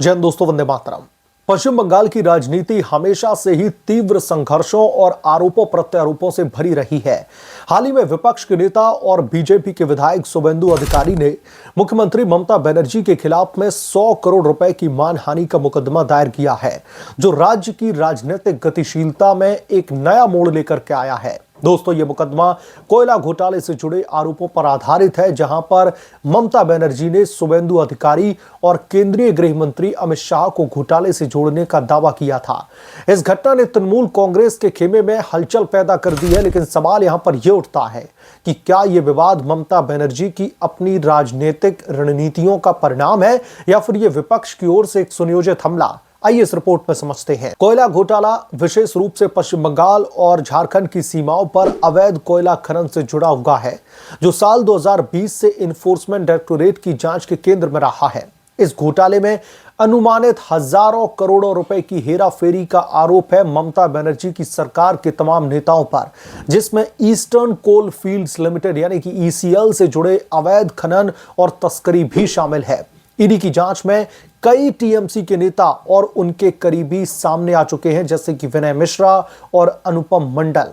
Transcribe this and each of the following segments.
जय हिंद दोस्तों, वंदे मातरम। पश्चिम बंगाल की राजनीति हमेशा से ही तीव्र संघर्षों और आरोपों प्रत्यारोपों से भरी रही है। हाल ही में विपक्ष के नेता और बीजेपी के विधायक शुभेंदु अधिकारी ने मुख्यमंत्री ममता बनर्जी के खिलाफ में 100 करोड़ रुपए की मानहानि का मुकदमा दायर किया है, जो राज्य की राजनीतिक गतिशीलता में एक नया मोड़ लेकर के आया है। दोस्तों, ये मुकदमा कोयला घोटाले से जुड़े आरोपों पर आधारित है, जहां पर ममता बनर्जी ने शुभेंदु अधिकारी और केंद्रीय गृह मंत्री अमित शाह को घोटाले से जोड़ने का दावा किया था। इस घटना ने तृणमूल कांग्रेस के खेमे में हलचल पैदा कर दी है, लेकिन सवाल यहां पर यह उठता है कि क्या यह विवाद ममता बनर्जी की अपनी राजनीतिक रणनीतियों का परिणाम है या फिर यह विपक्ष की ओर से एक सुनियोजित हमला। आइए इस रिपोर्ट में समझते हैं। कोयला घोटाला विशेष रूप से पश्चिम बंगाल और झारखंड की सीमाओं पर अवैध कोयला खनन से जुड़ा हुआ है, जो साल 2020 से इन्फोर्समेंट डायरेक्टोरेट की जांच के केंद्र में रहा है। इस घोटाले में अनुमानित हजारों करोड़ों रुपए की हेराफेरी का आरोप है ममता बनर्जी की सरकार के तमाम नेताओं पर, जिसमें ईस्टर्न कोल फील्ड्स लिमिटेड यानी कि ईसीएल से जुड़े अवैध खनन और तस्करी भी शामिल है। ईडी की जांच में कई टीएमसी के नेता और उनके करीबी सामने आ चुके हैं, जैसे कि विनय मिश्रा और अनुपम मंडल।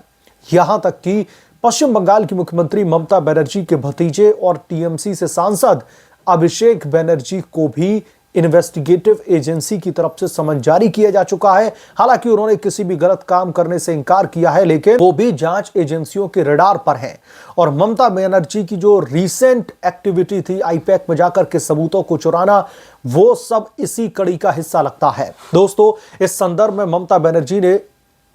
यहां तक कि पश्चिम बंगाल की मुख्यमंत्री ममता बनर्जी के भतीजे और टीएमसी से सांसद अभिषेक बनर्जी को भी इन्वेस्टिगेटिव एजेंसी की तरफ से समन जारी किया जा चुका है। हालांकि उन्होंने किसी भी गलत काम करने से इनकार किया है, लेकिन वो भी जांच एजेंसियों के रडार पर हैं। और ममता बनर्जी की जो रीसेंट एक्टिविटी थी आईपैक में जाकर के सबूतों को चुराना, वो सब इसी कड़ी का हिस्सा लगता है। दोस्तों, इस संदर्भ में ममता बनर्जी ने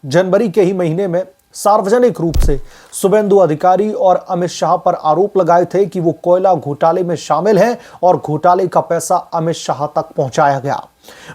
जनवरी के ही महीने में सार्वजनिक रूप से शुभेंदु अधिकारी और अमित शाह पर आरोप लगाए थे कि वो कोयला घोटाले में शामिल हैं और घोटाले का पैसा अमित शाह तक पहुंचाया गया।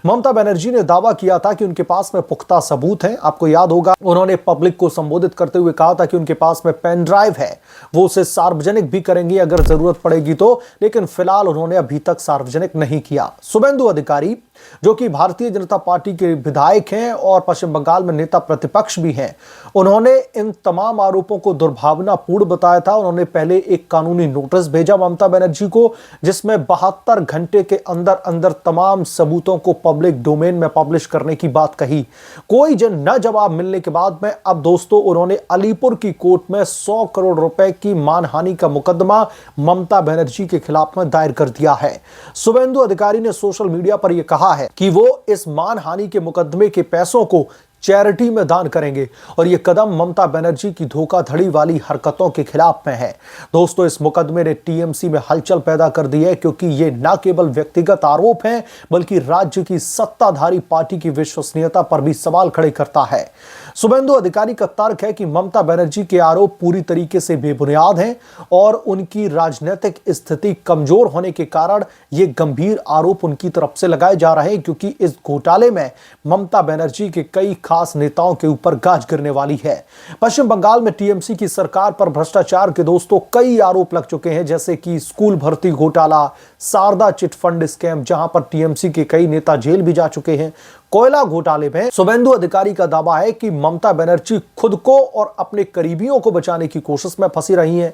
ममता बनर्जी ने दावा किया था कि उनके पास में पुख्ता सबूत हैं। आपको याद होगा, उन्होंने पब्लिक को संबोधित करते हुए कहा था कि उनके पास में पेन ड्राइव है, वो उसे सार्वजनिक भी करेंगे अगर जरूरत पड़ेगी तो, लेकिन फिलहाल उन्होंने अभी तक सार्वजनिक नहीं किया। शुभेंदु अधिकारी, जो कि भारतीय जनता पार्टी के विधायक हैं और पश्चिम बंगाल में नेता प्रतिपक्ष भी हैं, उन्होंने इन तमाम आरोपों को दुर्भावनापूर्ण बताया था। उन्होंने पहले एक कानूनी नोटिस भेजा ममता बनर्जी को, जिसमें 72 घंटे के अंदर अंदर तमाम सबूतों को पब्लिक डोमेन में पब्लिश करने की बात कही। कोई न जवाब मिलने के बाद में अब दोस्तों उन्होंने अलीपुर की कोर्ट में 100 करोड़ रुपए की मानहानि का मुकदमा ममता बनर्जी के खिलाफ में दायर कर दिया है। शुभेंदु अधिकारी ने सोशल मीडिया पर यह कहा है कि वो इस मानहानि के मुकदमे के पैसों को चैरिटी में दान करेंगे और यह कदम ममता बनर्जी की धोखाधड़ी वाली हरकतों के खिलाफ में है। दोस्तों, इस मुकदमे ने टीएमसी में हलचल पैदा कर दी है, क्योंकि ये न केवल व्यक्तिगत आरोप हैं बल्कि राज्य की सत्ताधारी पार्टी की विश्वसनीयता पर भी सवाल खड़े करता है। शुभेंदु अधिकारी का तर्क है कि ममता बनर्जी के आरोप पूरी तरीके से बेबुनियाद हैं और उनकी राजनीतिक स्थिति कमजोर होने के कारण ये गंभीर आरोप उनकी तरफ से लगाए जा रहे हैं, क्योंकि इस घोटाले में ममता बनर्जी के कई खास नेताओं के ऊपर गाज गिरने वाली है। पश्चिम बंगाल में टीएमसी की सरकार पर भ्रष्टाचार के दोस्तों कई आरोप लग चुके हैं, जैसे कि स्कूल भर्ती घोटाला, शारदा चिट फंड स्कैम, जहां पर टीएमसी के कई नेता जेल भी जा चुके हैं। कोयला घोटाले में शुभेंदु अधिकारी का दावा है कि ममता बनर्जी खुद को और अपने करीबियों को बचाने की कोशिश में फंसी रही हैं।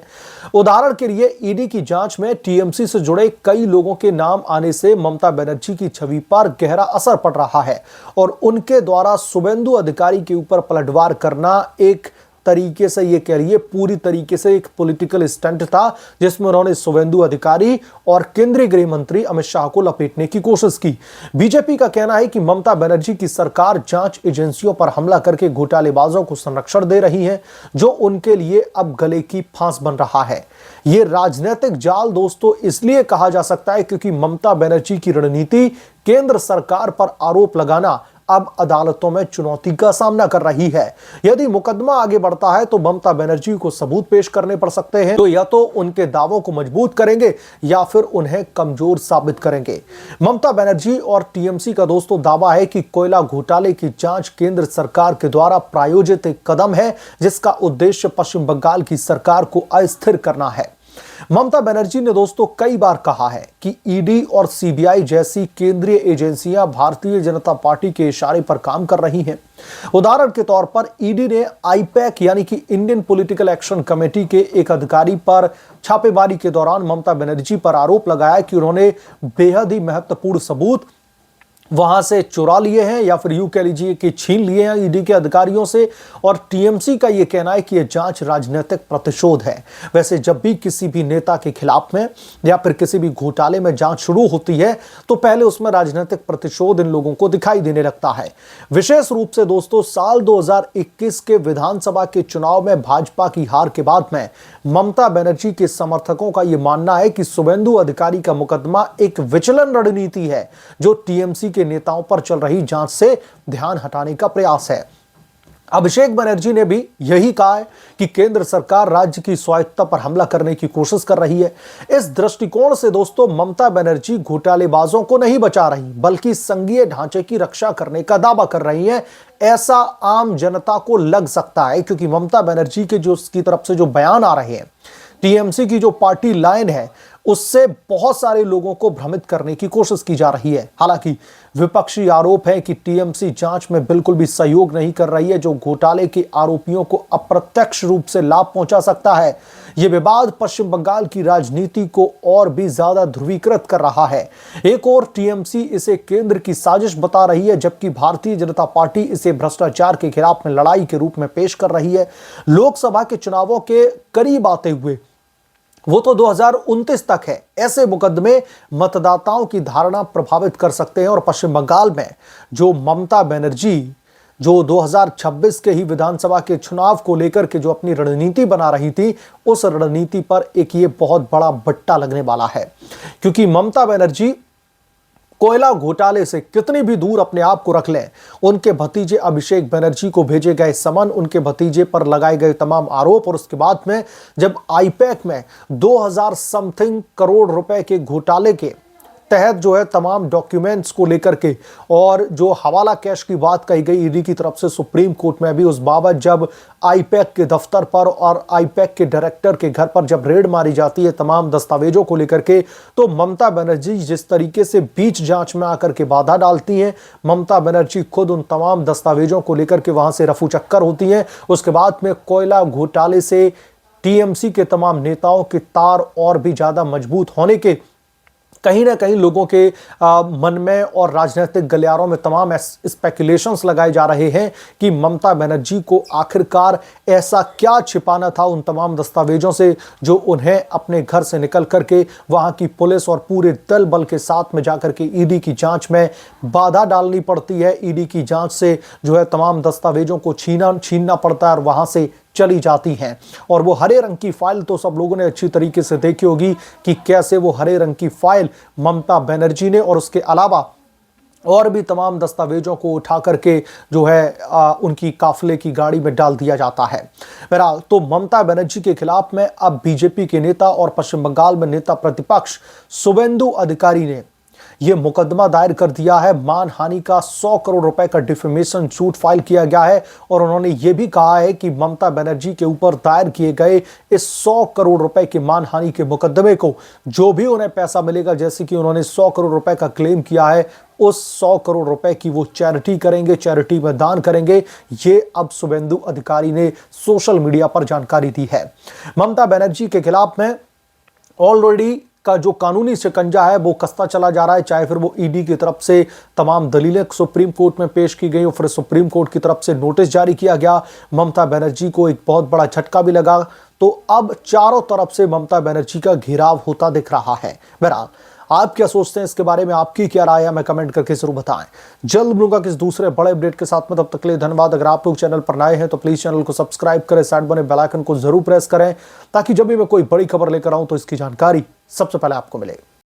उदाहरण के लिए ईडी की जांच में टीएमसी से जुड़े कई लोगों के नाम आने से ममता बनर्जी की छवि पर गहरा असर पड़ रहा है और उनके द्वारा शुभेंदु अधिकारी के ऊपर पलटवार करना एक तरीके से ये कह रही है पूरी तरीके से एक पॉलिटिकल स्टंट था, जिसमें उन्होंने शुभेंदु अधिकारी और केंद्रीय गृह मंत्री अमित शाह को लपेटने की कोशिश की। बीजेपी का कहना है कि ममता बनर्जी की सरकार जांच एजेंसियों पर हमला करके घोटालेबाजों को संरक्षण दे रही है, जो उनके लिए अब गले की फांस बन रहा है। यह राजनीतिक जाल दोस्तों इसलिए कहा जा सकता है क्योंकि ममता बनर्जी की रणनीति केंद्र सरकार पर आरोप लगाना अब अदालतों में चुनौती का सामना कर रही है। यदि मुकदमा आगे बढ़ता है तो ममता बनर्जी को सबूत पेश करने पड़ सकते हैं, तो या तो उनके दावों को मजबूत करेंगे या फिर उन्हें कमजोर साबित करेंगे। ममता बनर्जी और टीएमसी का दोस्तों दावा है कि कोयला घोटाले की जांच केंद्र सरकार के द्वारा प्रायोजित एक कदम है, जिसका उद्देश्य पश्चिम बंगाल की सरकार को अस्थिर करना है। ममता बनर्जी ने दोस्तों कई बार कहा है कि ईडी और सीबीआई जैसी केंद्रीय एजेंसियां भारतीय जनता पार्टी के इशारे पर काम कर रही हैं। उदाहरण के तौर पर ईडी ने आईपैक यानी कि इंडियन पॉलिटिकल एक्शन कमेटी के एक अधिकारी पर छापेमारी के दौरान ममता बनर्जी पर आरोप लगाया कि उन्होंने बेहद ही महत्वपूर्ण सबूत वहां से चुरा लिए हैं या फिर यूं कह लीजिए कि छीन लिए हैं ईडी के अधिकारियों से। और टीएमसी का यह कहना है कि यह जांच राजनीतिक प्रतिशोध है। वैसे जब भी किसी भी नेता के खिलाफ में या फिर किसी भी घोटाले में जांच शुरू होती है तो पहले उसमें राजनीतिक प्रतिशोध इन लोगों को दिखाई देने लगता है। विशेष रूप से दोस्तों साल 2021 के विधानसभा के चुनाव में भाजपा की हार के बाद में ममता बनर्जी के समर्थकों का यह मानना है कि शुभेंदु अधिकारी का मुकदमा एक विचलन रणनीति है जो टीएमसी के नेताओं पर चल रही जांच से ध्यान हटाने का प्रयास है। अभिषेक बनर्जी ने भी यही कहा है कि केंद्र सरकार राज्य की स्वायत्तता पर हमला करने की कोशिश कर रही है। इस दृष्टिकोण से दोस्तों ममता बनर्जी घोटालेबाजों को नहीं बचा रही बल्कि संघीय ढांचे की रक्षा करने का दावा कर रही है। ऐसा आम जनता को लग सकता है क्योंकि ममता बनर्जी के जो उसकी तरफ से जो बयान आ रहे हैं, टीएमसी की जो पार्टी लाइन है उससे बहुत सारे लोगों को भ्रमित करने की कोशिश की जा रही है। हालांकि विपक्षी आरोप है कि टीएमसी जांच में बिल्कुल भी सहयोग नहीं कर रही है जो घोटाले के आरोपियों को अप्रत्यक्ष रूप से लाभ पहुंचा सकता है। यह विवाद पश्चिम बंगाल की राजनीति को और भी ज्यादा ध्रुवीकृत कर रहा है। एक और टीएमसी इसे केंद्र की साजिश बता रही है जबकि भारतीय जनता पार्टी इसे भ्रष्टाचार के खिलाफ में लड़ाई के रूप में पेश कर रही है। लोकसभा के चुनावों के करीब आते हुए वो तो 2029 तक है, ऐसे मुकदमे मतदाताओं की धारणा प्रभावित कर सकते हैं। और पश्चिम बंगाल में जो ममता बनर्जी जो 2026 के ही विधानसभा के चुनाव को लेकर के जो अपनी रणनीति बना रही थी उस रणनीति पर एक ये बहुत बड़ा बट्टा लगने वाला है क्योंकि ममता बनर्जी कोयला घोटाले से कितनी भी दूर अपने आप को रख लें, उनके भतीजे अभिषेक बनर्जी को भेजे गए समन, उनके भतीजे पर लगाए गए तमाम आरोप और उसके बाद में जब आईपैक में 2000 समथिंग करोड़ रुपए के घोटाले के तहत जो है तमाम डॉक्यूमेंट्स को लेकर के और जो हवाला कैश की बात कही गई ईडी की तरफ से सुप्रीम कोर्ट में भी उस बाबत जब आईपैक के दफ्तर पर और आईपैक के डायरेक्टर के घर पर जब रेड मारी जाती है तमाम दस्तावेजों को लेकर के, तो ममता बनर्जी जिस तरीके से बीच जांच में आकर के बाधा डालती हैं, ममता बनर्जी खुद उन तमाम दस्तावेजों को लेकर के वहां से रफू चक्कर होती हैं। उसके बाद में कोयला घोटाले से टीएमसी के तमाम नेताओं के तार और भी ज्यादा मजबूत होने के कहीं ना कहीं लोगों के मन में और राजनीतिक गलियारों में तमाम स्पेकुलेशंस लगाए जा रहे हैं कि ममता बनर्जी को आखिरकार ऐसा क्या छिपाना था उन तमाम दस्तावेजों से जो उन्हें अपने घर से निकल करके वहां की पुलिस और पूरे दल बल के साथ में जाकर के ईडी की जांच में बाधा डालनी पड़ती है। ईडी की जांच से जो है तमाम दस्तावेजों को छीनना पड़ता है और वहां से चली जाती हैं। और वो हरे रंग की फाइल तो सब लोगों ने अच्छी तरीके से देखी होगी कि कैसे वो हरे रंग की फाइल ममता बनर्जी ने और उसके अलावा और भी तमाम दस्तावेजों को उठा करके जो है उनकी काफिले की गाड़ी में डाल दिया जाता है। बहरहाल तो ममता बनर्जी के खिलाफ में अब बीजेपी के नेता और पश्चिम बंगाल में नेता प्रतिपक्ष शुभेंदु अधिकारी ने यह मुकदमा दायर कर दिया है। मानहानि का 100 करोड़ रुपए का डिफेमेशन सूट फाइल किया गया है और उन्होंने यह भी कहा है कि ममता बनर्जी के ऊपर दायर किए गए इस 100 करोड़ रुपए के मानहानि के मुकदमे को जो भी उन्हें पैसा मिलेगा, जैसे कि उन्होंने 100 करोड़ रुपए का क्लेम किया है, उस 100 करोड़ रुपए की वो चैरिटी करेंगे, चैरिटी में दान करेंगे। ये अब शुभेंदु अधिकारी ने सोशल मीडिया पर जानकारी दी है। ममता बनर्जी के खिलाफ में ऑलरेडी का जो कानूनी शिकंजा है वो कसता चला जा रहा है, चाहे फिर वो ईडी की तरफ से तमाम दलीलें सुप्रीम कोर्ट में पेश की गई और फिर सुप्रीम कोर्ट की तरफ से नोटिस जारी किया गया। ममता बनर्जी को एक बहुत बड़ा झटका भी लगा, तो अब चारों तरफ से ममता बनर्जी का घेराव होता दिख रहा है। बहरहाल आप क्या सोचते हैं इसके बारे में, आपकी क्या राय है, मैं कमेंट करके जरूर बताएं। जल्द मिलूंगा किस दूसरे बड़े अपडेट के साथ में, तब तक के लिए धन्यवाद। अगर आप लोग चैनल पर नए हैं तो प्लीज चैनल को सब्सक्राइब करें, साइड बने बेल आइकन को जरूर प्रेस करें ताकि जब भी मैं कोई बड़ी खबर लेकर आऊं तो इसकी जानकारी सबसे पहले आपको मिले।